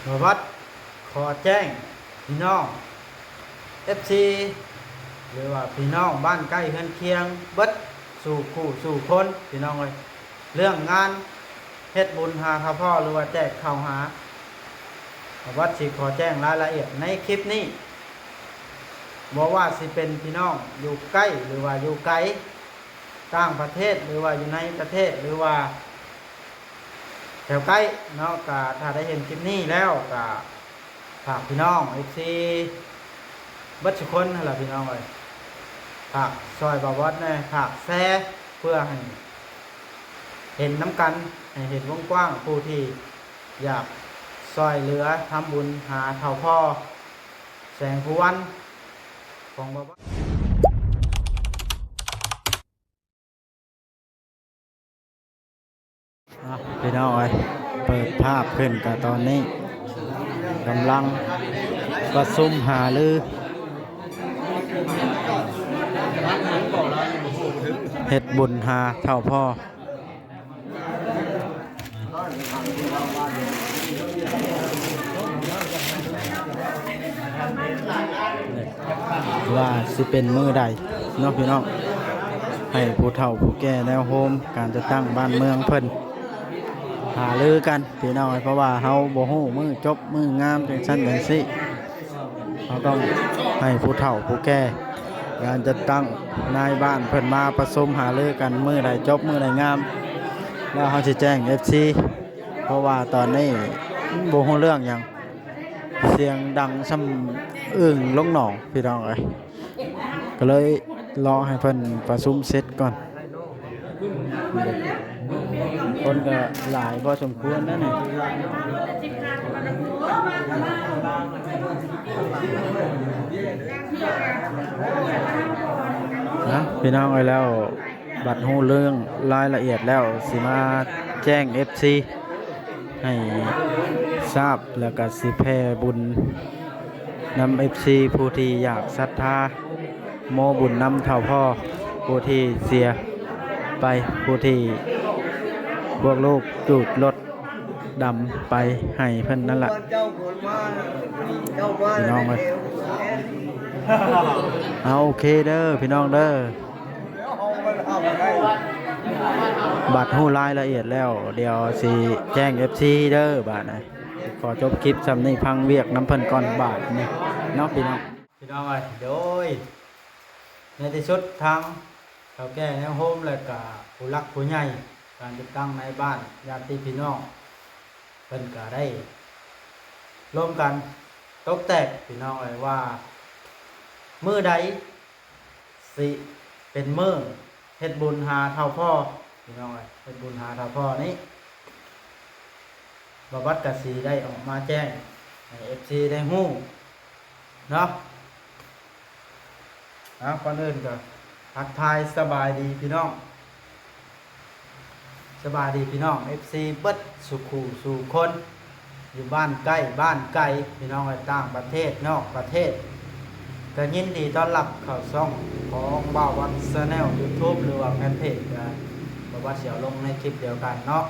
มาวัดขอแจ้งพี่น้อง FC หรือว่าพี่น้องบ้านใกล้เฮือนเคียงเบิดสู่คู่สู่คนพี่น้องเลยเรื่องงานเฮ็ดบุญหาข้าวพ่อหรือว่าแจกข้าวหาวัดสิขอแจ้งรายละเอียดในคลิปนี้บอกว่าสิเป็นพี่น้องอยู่ใกล้หรือว่าอยู่ไกลต่างประเทศหรือว่าอยู่ในประเทศหรือว่าแถวใกล้เนาะก็ถ้าได้เห็นคลิปนี้แล้วก็ฝากพี่น้อง FC เบิดทุกคนนั่นแหละพี่น้องเลยฝากซอยบ่าววัดนะฝากแชร์เพื่อให้เห็นน้ำกันให้เห็นวงกว้างผู้ที่อยากซอยเหลือทำบุญหาเท่าพ่อแสงผู้วันของบ่าววัดพี่น้องเอ้ยเปิดภาพขึ้นกับตอนนี้กำลังประชุมหารือเฮ็ดบุญหาเท่าพ่อว่าสิเป็นมือใดเนาะพี่น้องให้ผู้เฒ่าผู้แก่แนวโฮมการจะตั้งบ้านเมืองเพิ่นหาลือกันพี่น้องเพราะว่าเฮาบ่ฮู้มือจบมืองามจังซั่นจังซี่เฮาต้องให้ผู้เฒ่าผู้แก่การจะตั้งนายบ้านเพิ่นมาประชุมหารือกันมือใดจบมือใดงามแล้วเฮาสิแจ้ง FC เพราะว่าตอนนี้บ่ฮู้เรื่องหยังเสียงดังซ้ำอึ้งลงหนองพี่น้องเอ้ยก็เลยรอให้เพิ่นประชุมเสร็จก่อนคนก็หลายพอสมควรนะนี่นะพี่น้องเอ้ยแล้วบัดฮู้เรื่องรายละเอียดแล้วสิมาแจ้ง FC ให้ทราบแล้วก็สิแผ่บุญนำ FC ผู้ที่อยากศรัทธาโมบุญนำเท่าพ่อผู้ที่เสียไปผู้ที่พวกลูกจูดรถดำไปให้เพิ่นนั่นแหละพี่น้องเลยเอาโอเคเด้อพี่น้องเด้อบัตรหู้รายละเอียดแล้วเดี๋ยวสิแจ้ง FC เด้อบาทนะขอจบคลิปสำนี้พังเวียกน้ำเพิ่นก่อนบาทนี่เนาะพี่น้องเลยโดยในที่สุดทางเขาแก่แนวโฮมและก็ผู้รักผู้ใหญ่การติดตั้งในบ้านญาติพี่น้องเพิ่นก็ได้ร่วมกันตกแต่งพี่น้องเลยว่ามื้อใดสิเป็นมื้อเฮ็ดบุญหาเท่าพ่อพี่น้องเลยเฮ็ดบุญหาเท่าพ่อนี้บ่วัดก็สิได้ออกมาแจ้งให้ FC ได้ฮู้เนาะก่อนอื่นก็ทักทายสบายดีพี่น้องสบายดีพี่น้อง FC เบิดสุขูสู่คนอยู่บ้านใกล้บ้านไกลพี่น้องในต่างประเทศนอกประเทศก็ยินดีต้อนรับเข้าช่องของบ่าววัดชาแนล YouTube หรือว่าแฟนเพจก็บ่ว่าเสียวลงในคลิปเดียวกันเนาะ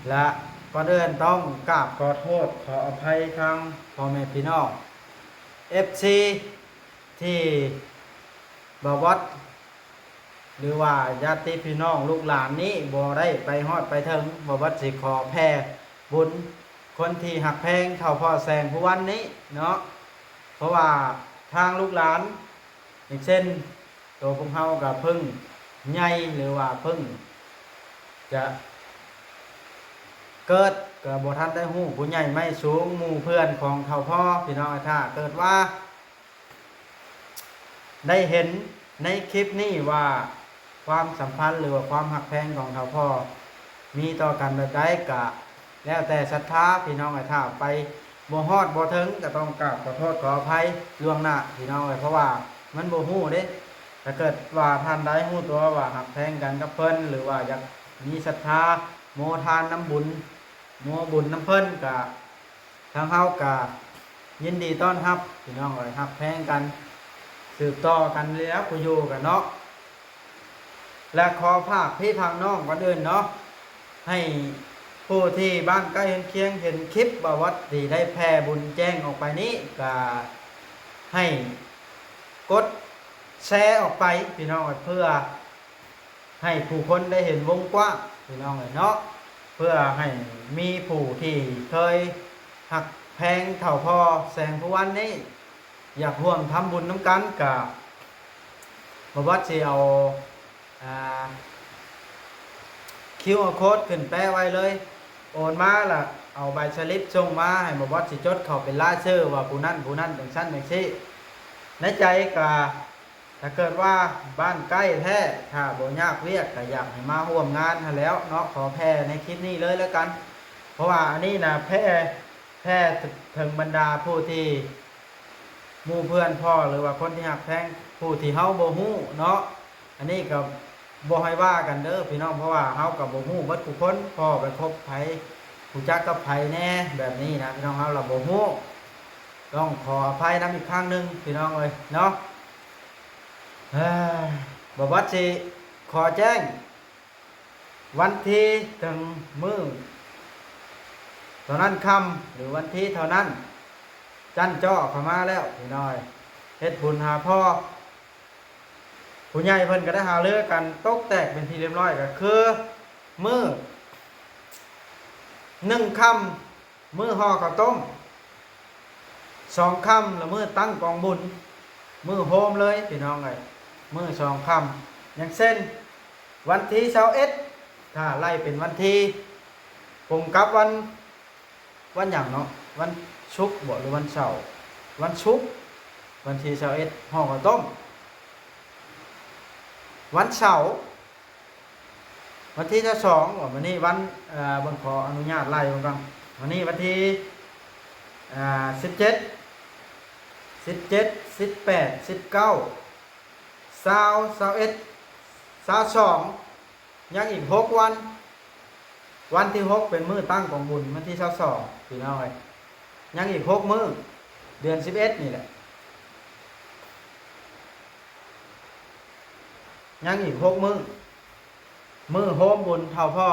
และก่อนอื่นต้องกราบขอโทษขออภัยทางพ่อแม่พี่น้อง FC ที่บ่าววัดหรือว่าญาติพี่น้องลูกหลานนี้บ่ได้ไปฮอดไปถึงบ่วัดสิขอแผ่บุญคนที่หักแพงเท่าพ่อแสงผู้วันนี้เนาะเพราะว่าทางลูกหลานอย่างเช่นตัวพวกเฮากับพึ่งใหญ่หรือว่าพึ่งจะเกิดกับบ่ทันได้ฮู้ผู้ใหญ่ไม่สูงหมู่เพื่อนของเท่าพ่อพี่น้องถ้าเกิดว่าได้เห็นในคลิปนี้ว่าความสัมพันธ์หรือว่าความหักแพงของเท่าพ่อมีต่อกันแบบใดกะแล้วแต่ศรัทธาพี่น้องถ้าไปบ่ฮอดบ่ถึงก็ต้องกราบขอโทษขออภัยล่วงหน้าพี่น้องเพราะว่ามันบ่ฮู้เด้ถ้าเกิดว่าท่านใดฮู้ตัวว่าหักแพงกันกับเพิ่นหรือว่าอยากมีศรัทธาโมทานน้ำบุญโมบุญน้ำเพิ่นกะทางเฮากะยินดีต้อนรับพี่น้องหักแพงกันสืบต่อกันแล้วกูอยู่กันเนาะและขอภาคพี่ทางน้องก่อนอื่นเนาะให้ ผู้ที่บ้านใกล้เคียงเห็นคลิปบ่วัดที่ได้แผ่บุญแจ้งออกไปนี้ก็ให้กดแชร์ออกไปพี่น้องเพื่อให้ผู้คนได้เห็นวงกว้างพี่น้องเนาะเพื่อให้มีผู้ที่เคยหักแพงเท่าพ่อแสงผู้วันนี้อยากร่วมทำบุญน้ำกันกับบ่วัดสิเอาQR code ขึ้นแปะไว้เลยโอนมาล่ะเอาใบสลิปส่งมาให้บ่วัดสิจดเข้าเป็นรายชื่อว่าผู้นั้นจังซั่นจังซี่ในใจก็ถ้าเกิดว่าบ้านใกล้แท้ถ้าบ่ยากเวียกก็อยากให้มาร่วมงานหั่นแล้วเนาะขอแผ่ในคลิปนี้เลยแล้วกันเพราะว่าอันนี้นะแผ่ถึงบรรดาผู้ที่หมู่เพื่อนพ่อหรือว่าคนที่หักแพงผู้ที่เฮาบ่ฮู้เนาะอันนี้ก็บ่ให้ว่ากันเด้อพี่น้องเพราะว่าเฮาก็บ่ฮู้เบิดทุกคนพ่อไปพบไผรู้จักกับไผแน่แบบนี้นะพี่น้องเฮาเราบ่ฮู้ต้องขออภัยนำอีกครั้งนึงพี่น้องเอ้ยเนาะบ่วัดสิขอแจ้งวันที่ถึงมื้อเท่านั้นค่ำหรือวันที่เท่านั้นจันจ้อเข้ามาแล้วพี่น้อยเฮ็ดบุญหาพ่อผู้ใหญ่เพิ่นก็ได้หาเรือกันตกแตกเป็นที่เรียบร้อยก็คือมื้อ1ค่ำมื้อห่อข้าวต้ม2ค่ำแล้วมื้อตั้งกองบุญมื้อโฮมเลยพี่น้องเอ้ยมื้อ2ค่ำอย่างเช่นวันที่21ถ้าไล่เป็นวันที่ผมกับวันหยังเนาะวันศุกร์บ่หรือวันเสาร์วันศุกร์วันที่21ห่อข้าวต้มวันเสาร์วันที่2วันนี้วันบนขออนุญาตไล่บางวันนี้วันที่17 18 19 20 21 22ยังอีก6วันวันที่6เป็นมื้อตั้งของบุญวันที่22พี่น้องเอ้ยยังอีก6มื้อเดือน11นี่แหละยังอีก6มื้อโฮมบุญเท่าพ่อ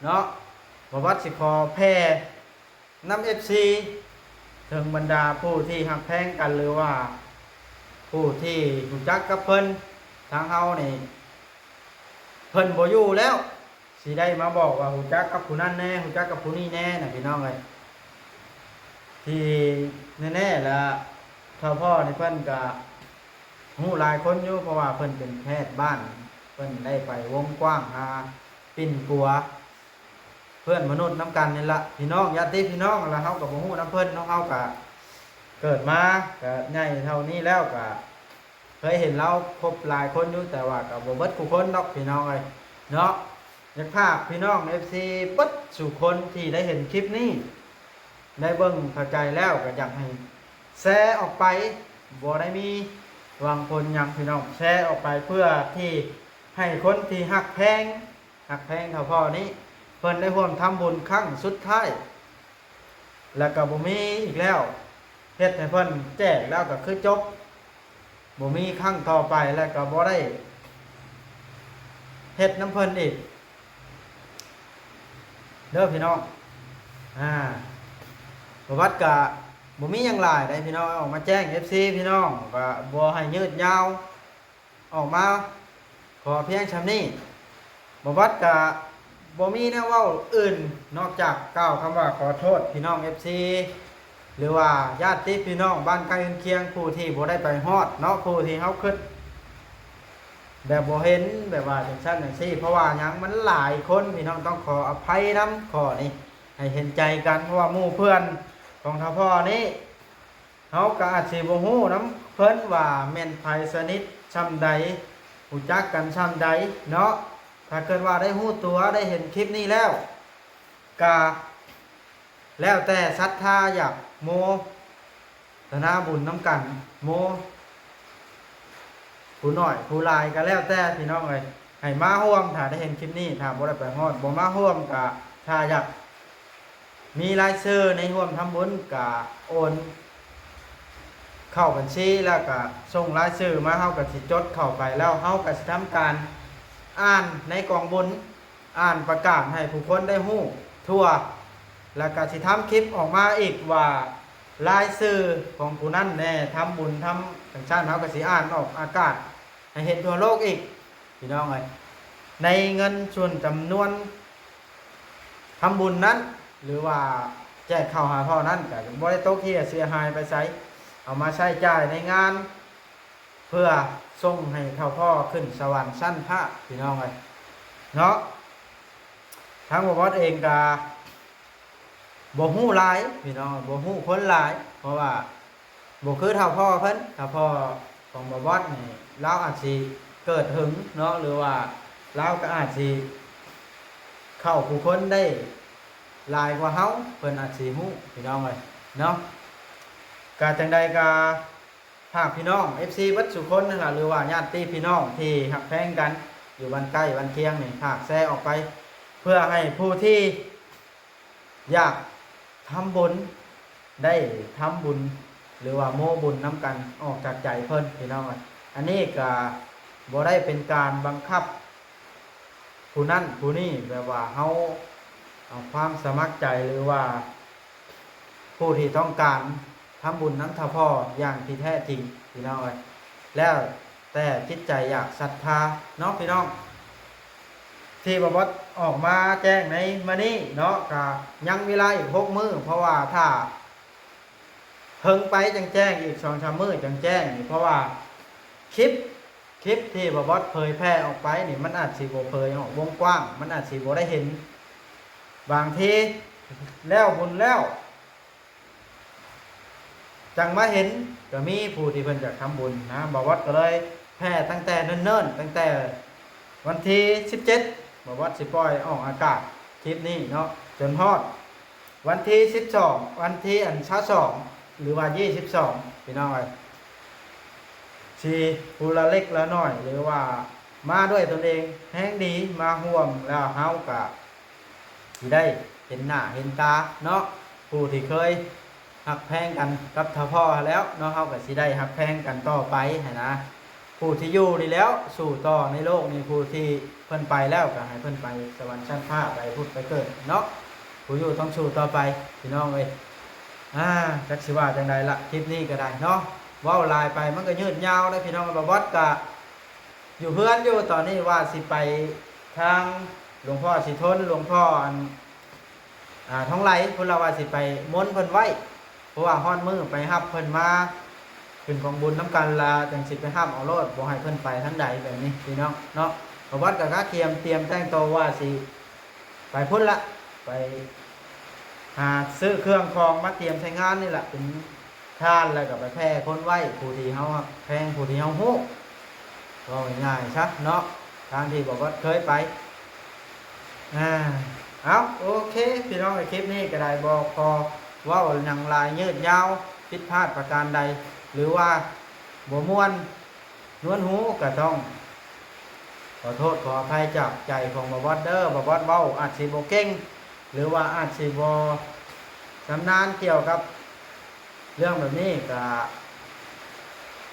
เนาะบ่วัดสิขอแผ่นำ FC ถึงบรรดาผู้ที่หักแพงกันหรือว่าผู้ที่รู้จักกับเพิ่นทางเฮานี่เพิ่นบ่อยู่แล้วสิได้มาบอกว่ารู้จักกับผู้นั้นแน่รู้จักกับผู้นี้แน่น่ะพี่น้องเอ้ยที่แน่ๆล่ะเท่าพ่อนี่เพิ่นก็ฮู้หลายคนอยู่เพราะว่าเพิ่นเป็นแพทย์บ้านเพิ่นได้ไปวงกว้างหาปิ้นปัวเพื่อนมนุษย์น้ำกันนี่ละพี่น้องญาติพี่น้องแล้วเฮาก็บ่ฮู้นำเพิ่นเนาะเฮาก็เกิดมาก็ใหญ่เท่านี้แล้วก็เคยเห็นเราพบหลายคนอยู่แต่ว่าก็บ่เบิดทุกคนดอกพี่น้องเอ้ยเนาะอยากพาพี่น้อง FC เบิดสู่คนที่ได้เห็นคลิปนี้ได้เบิ่งเข้าใจแล้วก็อยากให้แชร์ออกไปบ่ได้มีหวังผลหยังพี่น้องแชร์ออกไปเพื่อที่ให้คนที่หักแพงเท่าพ่อนี้เพิ่นได้ร่วมทำบุญครั้งสุดท้ายแล้วก็บ่มีอีกแล้วเฮ็ดให้เพิ่นแจกแล้วก็คือจบบ่มีครั้งต่อไปแล้วก็บ่ได้เฮ็ดน้ำเพิ่นอีกเด้อพี่น้องประวัติก็บ่มีหยังหลายได้พี่น้องออกมาแจ้ง FC พี่น้องก็บ่ให้ยืดยาวออกมาขอเพียงชำนี้ประวัติก็บ่มีแนวเว้าอื่นนอกจากกล่าวคำว่าขอโทษพี่น้อง FC หรือว่าญาติพี่น้องบ้านใกล้เคียงผู้ที่บ่ได้ไปฮอดเนาะผู้ที่เฮาคิดแบบบ่เห็นแบบว่าจังซั่นจังซี่เพราะว่าหยังมันหลายคนพี่น้องต้องขออภัยนำข้อนี้ให้เห็นใจกันเพราะว่าหมู่เพื่อนของท่าพ่อนี้เฮาก็อาจสิบ่ฮู้นำเพิ่นว่าแม่นไผสนิทช่ำใดรู้จักกันช่ำใดเนาะถ้าเกิดว่าได้ฮู้ตัวได้เห็นคลิปนี้แล้วก็แล้วแต่ศรัทธาอยากโมทนาบุญน้ำกันโมผู้น้อยผู้หลายก็แล้วแต่พี่น้องเอ้ยให้มาร่วมถ้าได้เห็นคลิปนี้ถ้าบ่ได้ไปฮอดบ่มาร่วมก็ถ้าอยากมีรายชื่อในร่วมทำบุญก็โอนเข้าบัญชีแล้วก็ส่งรายชื่อมาเฮาก็สิจดเข้าไปแล้วเฮาก็สิทำการอ่านในกองบุญอ่านประกาศให้ผู้คนได้ฮู้ ทั่วแล้วก็สิทำคลิปออกมาอีกว่ารายชื่อของผู้นั้นแน่ทำบุญทำต่างชาติเขาก็สิอ่านออกอากาศให้เห็นทั่วโลกอีกพี่น้องเอ้ยในเงินส่วนจำนวนทำบุญนั้นหรือว่าแจกข้าวหาพ่อนั้นก็บ่ได้ตกที่เสียหายไปไสเอามาใช้จ่ายในงานเพื่อส่งให้ข้าวพ่อขึ้นสวรรค์ชั้นพระพี่น้องเอ้ยเนาะทางบ่บอสเองก็บ่ฮู้หลายพี่น้องบ่ฮู้คนหลายเพราะว่าบ่คือเท่าพ่อเพิ่นถ้าพ่อของบ่บอสนี่เราอาจสิเกิดหึงเนาะหรือว่าเราก็อาจสิเข้าผู้คนได้หลายกว่าเฮาเพิ่นอาจสิฮู้พี่น้องเอ้ยเนาะก็จังใดก็ฝากพี่น้อง FC เบิดทุกคนนั่นล่ะหรือว่าญาติพี่น้องที่ฮักแพงกันอยู่บ้านใกล้บ้านเคียงนี่ฝากแชร์ออกไปเพื่อให้ผู้ที่อยากทำบุญได้ทำบุญหรือว่าโมบุญน้ำกันออกจากใจเพิ่นพี่น้องอันนี้ก็บ่ได้เป็นการบังคับผู้นั้นผู้นี้แบบว่าเฮาเอาความสมัครใจหรือว่าผู้ที่ต้องการทำบุญนั้นถ้าพออย่างที่แท้จริงพี่น้องแล้วแต่จิตใจอยากศรัทธาเนาะพี่น้องที่บวชออกมาแจ้งในมื้อนี้เนาะก็ยังเวลาอีก6 มื้อเพราะว่าถ้าเพิ่งไปจังแจ้งอีก2-3 มื้อจังแจ้งนี่เพราะว่าคลิปที่บวชเผยแพร่ออกไปนี่มันอาจสิบ่เผยออกวงกว้างมันอาจสิบ่ได้เห็นบางทีแล้วบุญแล้วจังมาเห็นก็มีผู้ที่เพิ่นจะทำบุญนะบวชก็เลยแพร่ตั้งแต่เนิ่นๆตั้งแต่วันที่17บวชสิปล่อยออกอากาศคลิปนี้เนาะจนฮอดวันที่12วันที่22หรือว่า22พี่น้องสิผู้ละเล็กละน้อยหรือว่ามาด้วยตนเองแห้งดีมาห่วมแล้วเฮาก็สิได้เห็นหน้าเห็นตาเนาะผู้ที่เคยหักแพงกันกับท่าพ่อแล้วเนาะเฮาก็สิได้หักแพงกันต่อไปให้นะผู้ที่อยู่นี่แล้วสู่ต่อในโลกนี้ผู้ที่เพิ่นไปแล้วก็ให้เพิ่นไปสวรรค์ชั้นฟ้าไปพุทธไปเกิดเนาะผู้อยู่ต้องสู่ต่อไปพี่น้องเอ้ยจักสิว่าจังไดล่ะคลิปนี้ก็ได้เนาะเว้าลายไปมันก็ยืดยาวได้พี่น้องบ่บอสก็อยู่เพื่อนอยู่ตอนนี้ว่าสิไปทางหลวงพ่อสิทนหลวงพ่อท้องไหลเพิ่นว่าสิไปมนต์เพิ่นไว้เพราะว่าฮ้อนมือไปรับเพิ่นมาขึ้นของบุญน้ำกันลาจังสิไปห้ามเอารถบ่ให้เพิ่นไปทั้งใดแบบนี้พี่น้องเนาะบ่บอสก็เตรียมแต่งตัวว่าสิไปพุ่นละไปหาซื้อเครื่องคองมาเตรียมใช้งานนี่แหละเป็นทานแล้วก็ไปแพร่คนไว้ผู้ที่เฮาแพงผู้ที่เฮาฮู้ก็ง่ายๆซะเนาะทางที่บอกว่าเคยไปเอาโอเคพี่น้องในคลิปนี้ก็ได้บอกพอว่าอย่างลายยืดยาวผิดพลาดประการใดหรือว่าบ่ม่วนนวลหูก็ต้องขอโทษขออภัยจากใจของบ่บอสเด้อบ่บอสเว้าอาจสิบ่เก่งหรือว่าอาจสิบ่ชำนาญเกี่ยวกับเรื่องแบบนี้ก็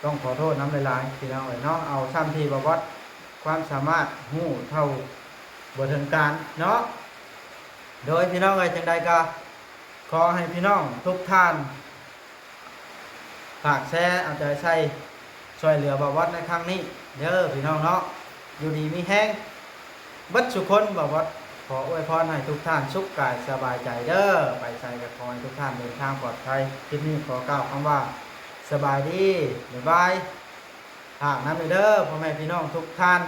ต้องขอโทษน้ำลายๆพี่น้องเนาะเอาซ้ำที่บ่บอสความสามารถหู้เท่าบ่ถึงการเนาะโดยพี่น้องจังใดก็ขอให้พี่น้องทุกท่านฝากแชร์เอาใจใส่ช่วยเหลือบ่บอสในครั้งนี้เด้อพี่น้องเนาะอยู่ดีมีแห้งเบิดทุกคนบ่บอสขออวยพรให้ทุกท่านสุขกายสบายใจเด้อไปใส่กับขอให้ทุกท่านเดินทางปลอดภัยคลิปนี้ขอกล่าวคำว่าสบายดีบ๊ายบายฝากน้ำเด้อพ่อแม่พี่น้องทุกท่าน